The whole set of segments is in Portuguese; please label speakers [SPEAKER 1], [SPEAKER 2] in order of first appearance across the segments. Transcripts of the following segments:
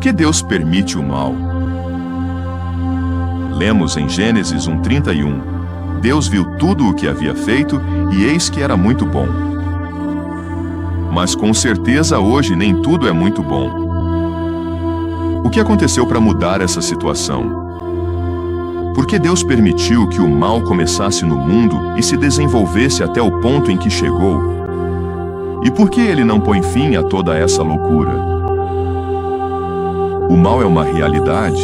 [SPEAKER 1] que Deus permite o mal? Lemos em Gênesis 1:31. Deus viu tudo o que havia feito e eis que era muito bom. Mas com certeza hoje nem tudo é muito bom. O que aconteceu para mudar essa situação? Por que Deus permitiu que o mal começasse no mundo e se desenvolvesse até o ponto em que chegou? E por que Ele não põe fim a toda essa loucura? O mal é uma realidade.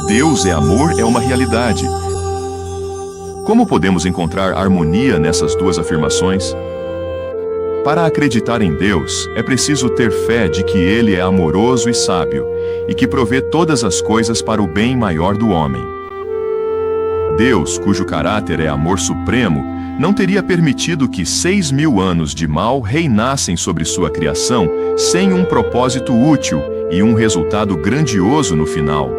[SPEAKER 1] Deus é amor é uma realidade. Como podemos encontrar harmonia nessas duas afirmações? Para acreditar em Deus, é preciso ter fé de que Ele é amoroso e sábio, e que provê todas as coisas para o bem maior do homem. Deus, cujo caráter é amor supremo, não teria permitido que 6.000 anos de mal reinassem sobre sua criação sem um propósito útil e um resultado grandioso no final.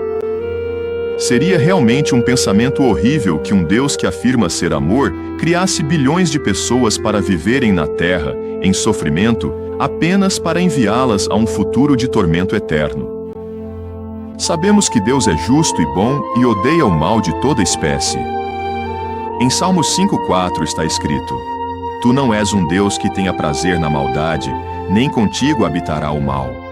[SPEAKER 1] Seria realmente um pensamento horrível que um Deus que afirma ser amor criasse bilhões de pessoas para viverem na Terra, em sofrimento, apenas para enviá-las a um futuro de tormento eterno. Sabemos que Deus é justo e bom e odeia o mal de toda espécie. Em Salmos 5:4 está escrito: Tu não és um Deus que tenha prazer na maldade, nem contigo habitará o mal.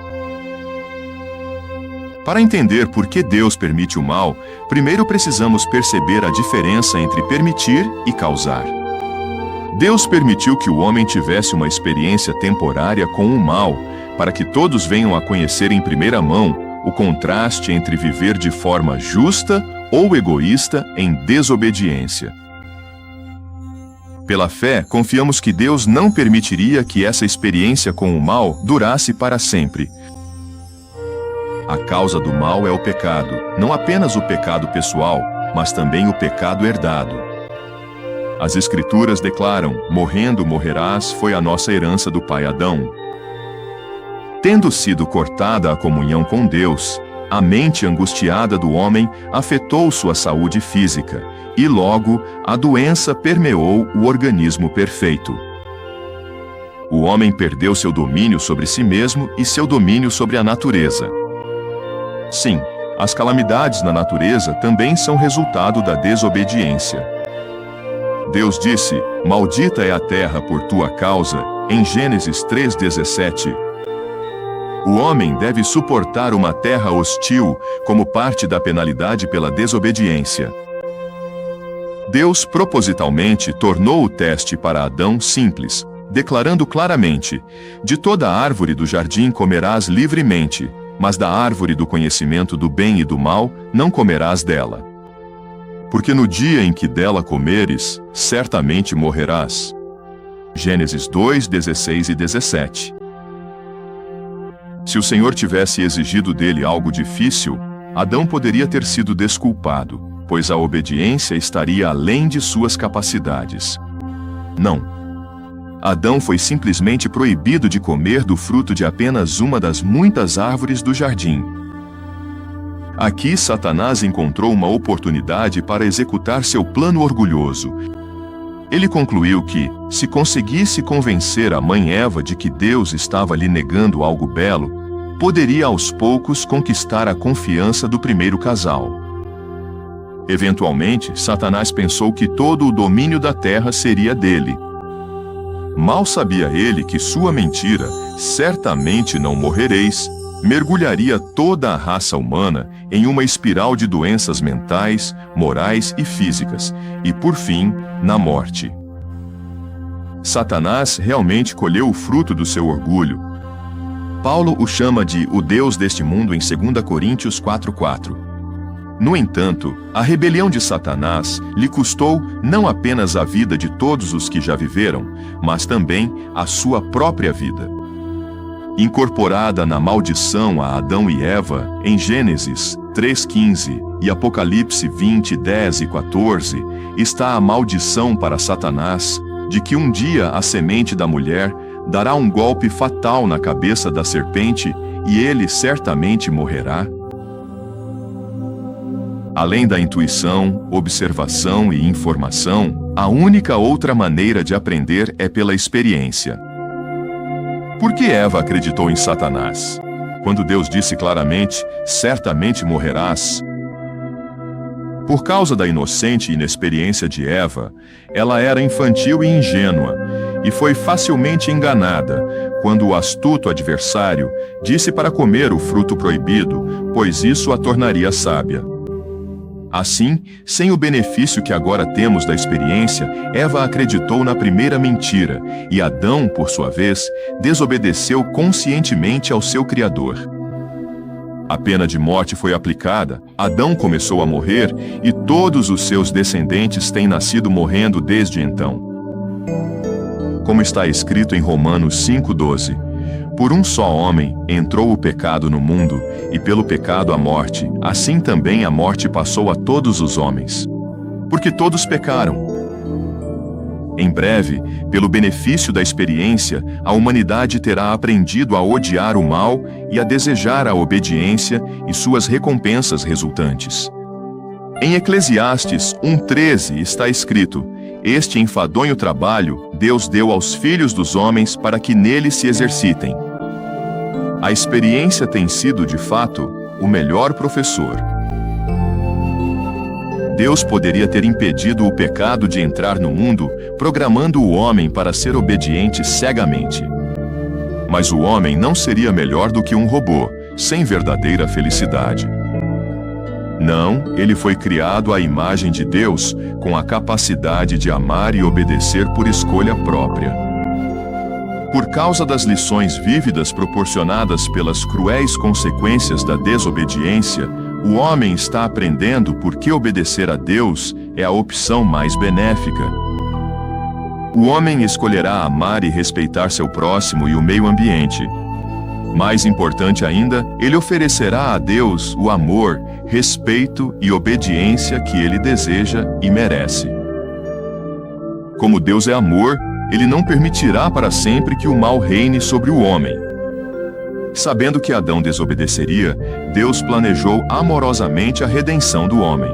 [SPEAKER 1] Para entender por que Deus permite o mal, primeiro precisamos perceber a diferença entre permitir e causar. Deus permitiu que o homem tivesse uma experiência temporária com o mal, para que todos venham a conhecer em primeira mão o contraste entre viver de forma justa ou egoísta em desobediência. Pela fé, confiamos que Deus não permitiria que essa experiência com o mal durasse para sempre. A causa do mal é o pecado, não apenas o pecado pessoal, mas também o pecado herdado. As Escrituras declaram: morrendo morrerás foi a nossa herança do pai Adão. Tendo sido cortada a comunhão com Deus, a mente angustiada do homem afetou sua saúde física, e logo a doença permeou o organismo perfeito. O homem perdeu seu domínio sobre si mesmo e seu domínio sobre a natureza. Sim, as calamidades na natureza também são resultado da desobediência. Deus disse: maldita é a terra por tua causa, em Gênesis 3:17. O homem deve suportar uma terra hostil como parte da penalidade pela desobediência. Deus propositalmente tornou o teste para Adão simples, declarando claramente: de toda árvore do jardim comerás livremente, mas da árvore do conhecimento do bem e do mal não comerás dela. Porque no dia em que dela comeres, certamente morrerás. Gênesis 2:16 e 17. Se o Senhor tivesse exigido dele algo difícil, Adão poderia ter sido desculpado, pois a obediência estaria além de suas capacidades. Não. Adão foi simplesmente proibido de comer do fruto de apenas uma das muitas árvores do jardim. Aqui Satanás encontrou uma oportunidade para executar seu plano orgulhoso. Ele concluiu que, se conseguisse convencer a mãe Eva de que Deus estava lhe negando algo belo, poderia aos poucos conquistar a confiança do primeiro casal. Eventualmente, Satanás pensou que todo o domínio da terra seria dele. Mal sabia ele que sua mentira, certamente não morrereis, mergulharia toda a raça humana em uma espiral de doenças mentais, morais e físicas, e por fim, na morte. Satanás realmente colheu o fruto do seu orgulho. Paulo o chama de o Deus deste mundo em 2 Coríntios 4:4. No entanto, a rebelião de Satanás lhe custou não apenas a vida de todos os que já viveram, mas também a sua própria vida. Incorporada na maldição a Adão e Eva, em Gênesis 3:15 e Apocalipse 20:10 e 14, está a maldição para Satanás de que um dia a semente da mulher dará um golpe fatal na cabeça da serpente e ele certamente morrerá. Além da intuição, observação e informação, a única outra maneira de aprender é pela experiência. Por que Eva acreditou em Satanás? quando Deus disse claramente: certamente morrerás. Por causa da inocente inexperiência de Eva, ela era infantil e ingênua, e foi facilmente enganada quando o astuto adversário disse para comer o fruto proibido, pois isso a tornaria sábia. Assim, sem o benefício que agora temos da experiência, Eva acreditou na primeira mentira, e Adão, por sua vez, desobedeceu conscientemente ao seu Criador. A pena de morte foi aplicada, Adão começou a morrer, e todos os seus descendentes têm nascido morrendo desde então. Como está escrito em Romanos 5,12, por um só homem entrou o pecado no mundo, e pelo pecado a morte, assim também a morte passou a todos os homens. Porque todos pecaram. Em breve, pelo benefício da experiência, a humanidade terá aprendido a odiar o mal e a desejar a obediência e suas recompensas resultantes. Em Eclesiastes 1,13 está escrito: este enfadonho trabalho Deus deu aos filhos dos homens para que nele se exercitem. A experiência tem sido, de fato, o melhor professor. Deus poderia ter impedido o pecado de entrar no mundo, programando o homem para ser obediente cegamente. Mas o homem não seria melhor do que um robô, sem verdadeira felicidade. Não, ele foi criado à imagem de Deus, com a capacidade de amar e obedecer por escolha própria. Por causa das lições vívidas proporcionadas pelas cruéis consequências da desobediência, o homem está aprendendo por que obedecer a Deus é a opção mais benéfica. O homem escolherá amar e respeitar seu próximo e o meio ambiente. Mais importante ainda, ele oferecerá a Deus o amor, respeito e obediência que ele deseja e merece. Como Deus é amor, ele não permitirá para sempre que o mal reine sobre o homem. Sabendo que Adão desobedeceria, Deus planejou amorosamente a redenção do homem.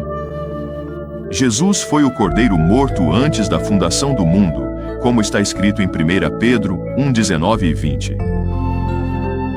[SPEAKER 1] Jesus foi o cordeiro morto antes da fundação do mundo, como está escrito em 1 Pedro 1:19 e 20.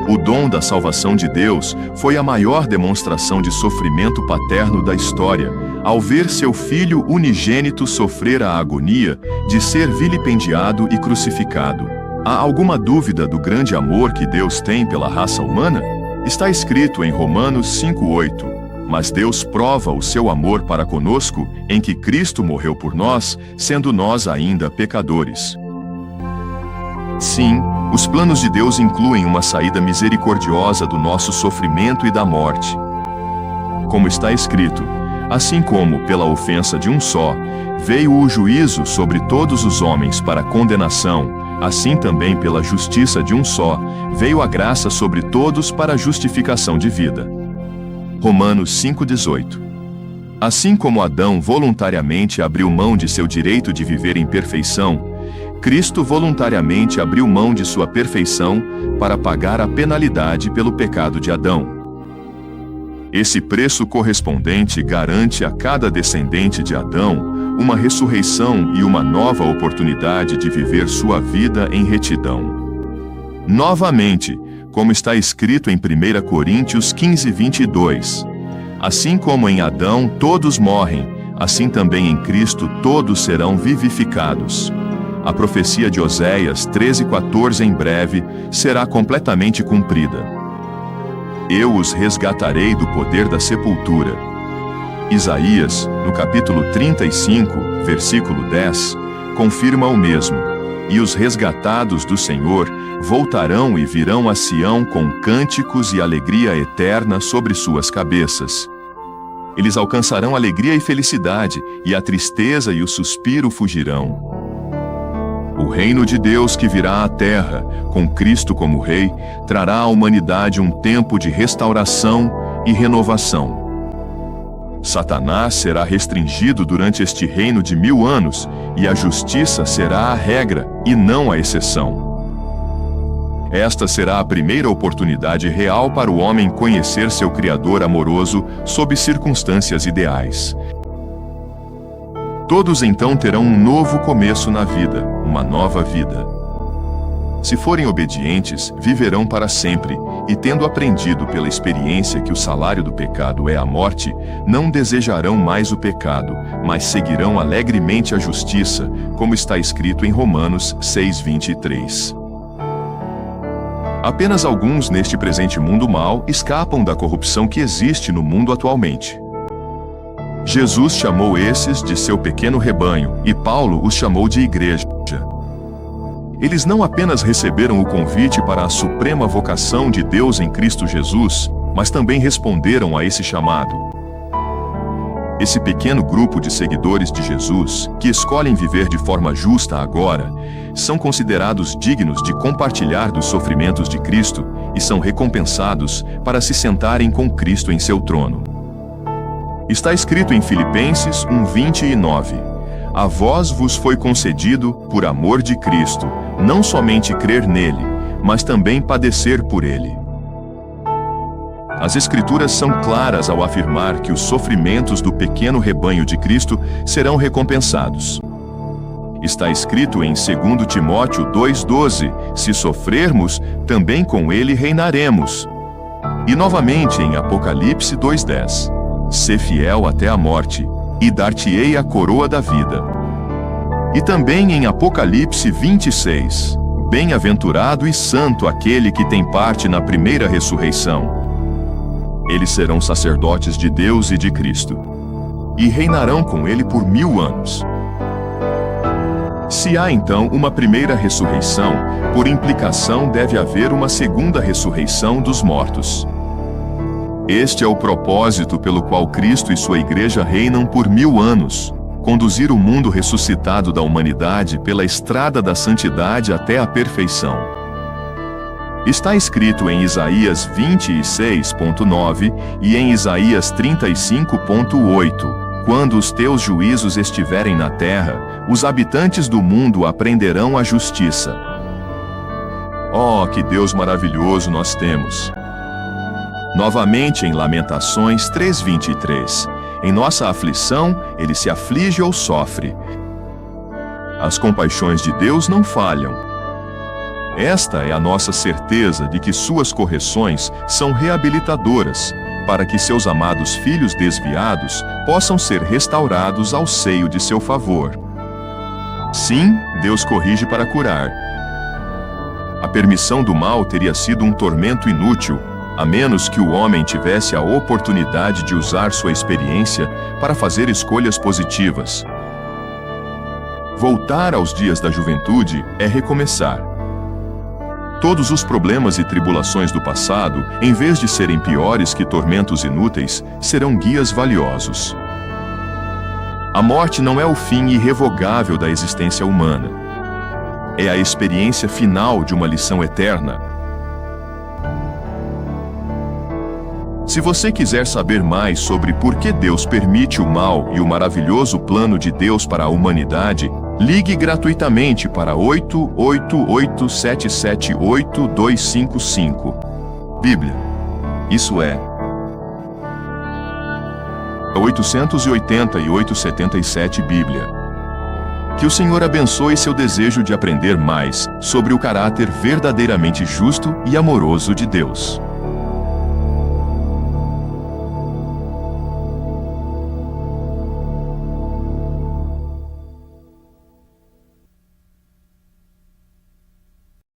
[SPEAKER 1] O dom da salvação de Deus foi a maior demonstração de sofrimento paterno da história, ao ver seu filho unigênito sofrer a agonia de ser vilipendiado e crucificado. Há alguma dúvida do grande amor que Deus tem pela raça humana? Está escrito em Romanos 5:8, mas Deus prova o seu amor para conosco em que Cristo morreu por nós, sendo nós ainda pecadores. Sim, os planos de Deus incluem uma saída misericordiosa do nosso sofrimento e da morte. Como está escrito, assim como, pela ofensa de um só, veio o juízo sobre todos os homens para condenação, assim também pela justiça de um só, veio a graça sobre todos para a justificação de vida. Romanos 5:18. Assim como Adão voluntariamente abriu mão de seu direito de viver em perfeição, Cristo voluntariamente abriu mão de sua perfeição para pagar a penalidade pelo pecado de Adão. Esse preço correspondente garante a cada descendente de Adão uma ressurreição e uma nova oportunidade de viver sua vida em retidão. Novamente, como está escrito em 1 Coríntios 15:22, assim como em Adão todos morrem, assim também em Cristo todos serão vivificados. A profecia de Oséias 13:14 em breve será completamente cumprida. Eu os resgatarei do poder da sepultura. Isaías, no capítulo 35, versículo 10, confirma o mesmo. E os resgatados do Senhor voltarão e virão a Sião com cânticos e alegria eterna sobre suas cabeças. Eles alcançarão alegria e felicidade, e a tristeza e o suspiro fugirão. O reino de Deus que virá à terra, com Cristo como Rei, trará à humanidade um tempo de restauração e renovação. Satanás será restringido durante este reino de 1000 anos, e a justiça será a regra e não a exceção. Esta será a primeira oportunidade real para o homem conhecer seu Criador amoroso sob circunstâncias ideais. Todos então terão um novo começo na vida, uma nova vida. Se forem obedientes, viverão para sempre, e tendo aprendido pela experiência que o salário do pecado é a morte, não desejarão mais o pecado, mas seguirão alegremente a justiça, como está escrito em Romanos 6:23. Apenas alguns neste presente mundo mau escapam da corrupção que existe no mundo atualmente. Jesus chamou esses de seu pequeno rebanho, e Paulo os chamou de igreja. Eles não apenas receberam o convite para a suprema vocação de Deus em Cristo Jesus, mas também responderam a esse chamado. Esse pequeno grupo de seguidores de Jesus, que escolhem viver de forma justa agora, são considerados dignos de compartilhar dos sofrimentos de Cristo e são recompensados para se sentarem com Cristo em seu trono. Está escrito em Filipenses 1:29. A vós vos foi concedido, por amor de Cristo, não somente crer nele, mas também padecer por ele. As Escrituras são claras ao afirmar que os sofrimentos do pequeno rebanho de Cristo serão recompensados. Está escrito em 2 Timóteo 2:12, se sofrermos, também com ele reinaremos. E novamente em Apocalipse 2:10, sê fiel até a morte, e dar-te-ei a coroa da vida. E também em Apocalipse 26, bem-aventurado e santo aquele que tem parte na primeira ressurreição. Eles serão sacerdotes de Deus e de Cristo, e reinarão com ele por 1000 anos. Se há então uma primeira ressurreição, por implicação deve haver uma segunda ressurreição dos mortos. Este é o propósito pelo qual Cristo e sua igreja reinam por 1000 anos, conduzir o mundo ressuscitado da humanidade pela estrada da santidade até a perfeição. Está escrito em Isaías 26:9 e em Isaías 35:8, quando os teus juízos estiverem na terra, os habitantes do mundo aprenderão a justiça. Oh, que Deus maravilhoso nós temos! Novamente em Lamentações 3:23, em nossa aflição, ele se aflige ou sofre. As compaixões de Deus não falham. Esta é a nossa certeza de que suas correções são reabilitadoras, para que seus amados filhos desviados possam ser restaurados ao seio de seu favor. Sim, Deus corrige para curar. A permissão do mal teria sido um tormento inútil, a menos que o homem tivesse a oportunidade de usar sua experiência para fazer escolhas positivas. Voltar aos dias da juventude é recomeçar. Todos os problemas e tribulações do passado, em vez de serem piores que tormentos inúteis, serão guias valiosos. A morte não é o fim irrevogável da existência humana. É a experiência final de uma lição eterna. Se você quiser saber mais sobre por que Deus permite o mal e o maravilhoso plano de Deus para a humanidade, ligue gratuitamente para 888-778-255. Bíblia. Isso é 880 e 877 Bíblia. Que o Senhor abençoe seu desejo de aprender mais sobre o caráter verdadeiramente justo e amoroso de Deus.